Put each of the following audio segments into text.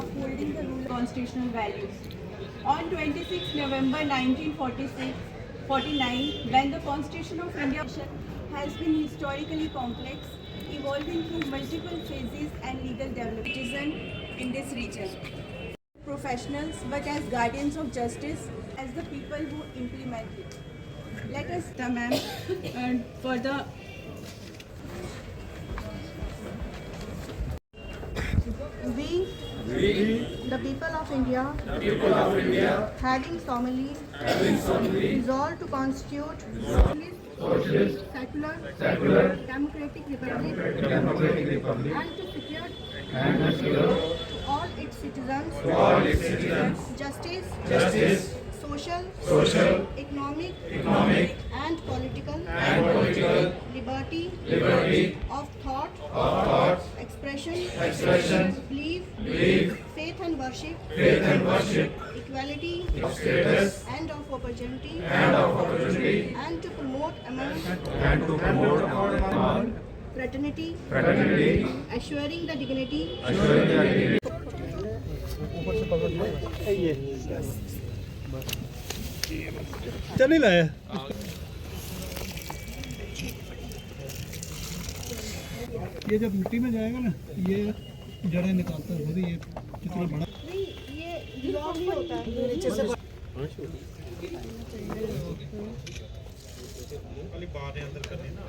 upholding the rule of constitutional values. On 26 November 1949, when the Constitution of India has been historically complex, evolving through multiple phases and legal development in this region. Professionals, but as guardians of justice, as the people who implement it. Let us, ma'am, for the We, the people of India, having solemnly resolved to constitute socialist, secular, democratic republic, and to secure to all its citizens, justice, social, economic, and political, liberty, of thought, expression, belief, faith and worship, equality, of status, and of opportunity, and to promote among fraternity, assuring the dignity, चल नहीं लाया ये जब मिट्टी में जाएगा ना ये जड़ें निकालता है ये कितना बड़ा ये डिसॉल्व नहीं होता है नीचे से वाली बात है अंदर करनी ना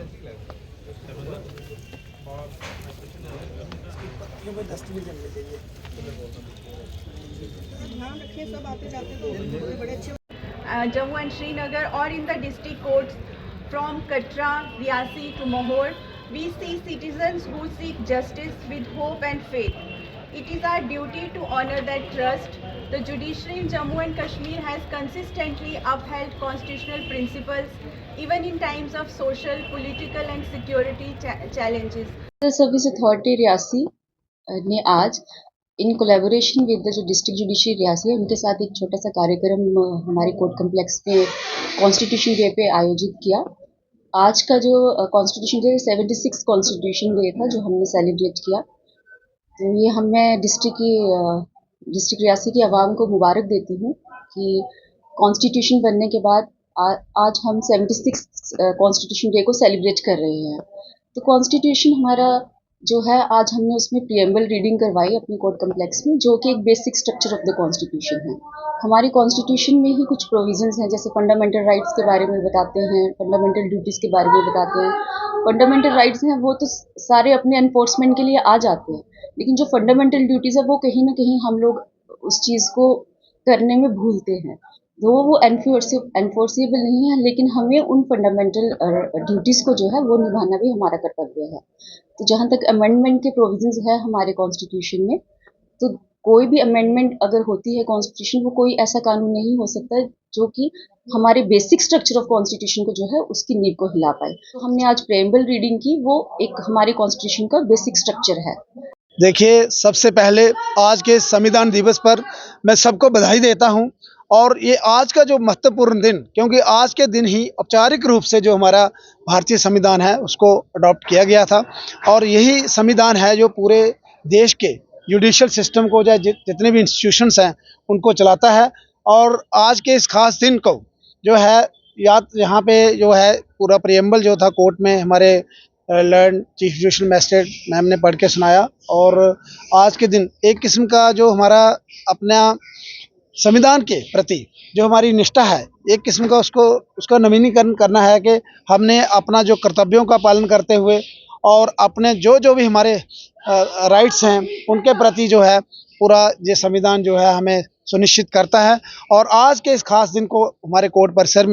ध्यान रखिए सब आते जाते तो बड़े अच्छे Jammu and Srinagar or in the district courts from Katra, Riasi to Mohor, we see citizens who seek justice with hope and faith. It is our duty to honor that trust. The judiciary in Jammu and Kashmir has consistently upheld constitutional principles even in times of social, political and security challenges. The Service Authority Reasi ने आज in collaboration with जो district judiciary Reasi है उनके साथ एक छोटा सा कार्यक्रम हमारे कोर्ट कम्प्लेक्स में कॉन्स्टिट्यूशन डे पे आयोजित किया। आज का जो कॉन्स्टिट्यूशन डे 76 कॉन्स्टिट्यूशन डे था जो हमने सेलिब्रेट किया। तो ये मैं डिस्ट्रिक्ट रियासी की आवाम को मुबारक देती हूँ कि कॉन्स्टिट्यूशन बनने के बाद आज हम 76 कॉन्स्टिट्यूशन डे को सेलिब्रेट कर रहे हैं। तो कॉन्स्टिट्यूशन हमारा जो है आज हमने उसमें प्रीएम्बल रीडिंग करवाई अपनी कोर्ट कम्प्लेक्स में जो कि एक basic structure of the constitution है। हमारी कॉन्स्टिट्यूशन में ही कुछ प्रोविजंस हैं जैसे फंडामेंटल राइट्स के बारे में बताते हैं, फंडामेंटल ड्यूटीज़ के बारे में बताते हैं। फंडामेंटल राइट्स हैं वो तो सारे अपने एनफोर्समेंट के लिए आ जाते हैं, लेकिन जो फंडामेंटल ड्यूटीज़ है वो कहीं ना कहीं हम लोग उस चीज़ को करने में भूलते हैं। वो एनफोर्सेबल नहीं है, लेकिन हमें उन फंडामेंटल ड्यूटीज़ को जो है वो निभाना भी हमारा कर्तव्य है। तो जहाँ तक अमेंडमेंट के प्रोविजंस है हमारे कॉन्स्टिट्यूशन में, तो कोई भी अमेंडमेंट अगर होती है कॉन्स्टिट्यूशन, वो कोई ऐसा कानून नहीं हो सकता जो कि हमारे बेसिक स्ट्रक्चर ऑफ कॉन्स्टिट्यूशन को जो है उसकी नींव को हिला पाए। तो हमने आज प्रीएम्बल रीडिंग की, वो एक हमारे कॉन्स्टिट्यूशन का बेसिक स्ट्रक्चर है। देखिए, सबसे पहले आज के संविधान दिवस पर मैं सबको बधाई देता हूं और ये आज का जो महत्वपूर्ण दिन, क्योंकि आज के दिन ही औपचारिक रूप से जो हमारा भारतीय संविधान है उसको अडॉप्ट किया गया था और यही संविधान है जो पूरे देश के जुडिशियल सिस्टम को या जितने भी इंस्टीट्यूशंस हैं उनको चलाता है। और आज के इस खास दिन को जो है यहाँ पे जो है पूरा प्रीएम्बल जो था कोर्ट में हमारे learn chief judicial magistrate ma'am ने पढ़ के सुनाया। और आज के दिन एक किस्म का जो हमारा अपना संविधान के प्रति जो हमारी निष्ठा है, एक किस्म का उसका नवीनीकरण करना है कि हमने अपना जो कर्तव्यों का पालन करते हुए और अपने जो भी हमारे राइट्स हैं उनके प्रति जो है पूरा ये संविधान जो है हमें सुनिश्चित करता है। और आज के इस खास दिन को हमारे कोर्ट परिसर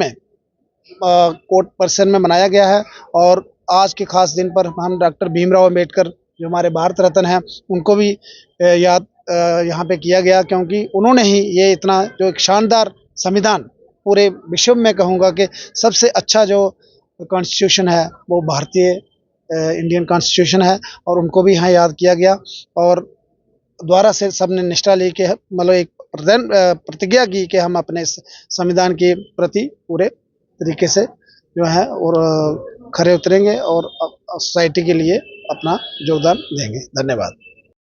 में मनाया गया है। और आज के खास दिन पर हम डॉक्टर भीमराव अंबेडकर जो हमारे भारत रत्न हैं उनको भी याद यहाँ पे किया गया, क्योंकि उन्होंने ही ये इतना जो एक शानदार संविधान पूरे विश्व में कहूँगा कि सबसे अच्छा जो कॉन्स्टिट्यूशन है वो भारतीय इंडियन कॉन्स्टिट्यूशन है और उनको भी यहाँ याद किया गया। और द्वारा से सबने निष्ठा ली के मतलब एक प्रतिज्ञा की कि हम अपने संविधान के प्रति पूरे तरीके से जो है और खरे उतरेंगे और सोसाइटी के लिए अपना योगदान देंगे। धन्यवाद।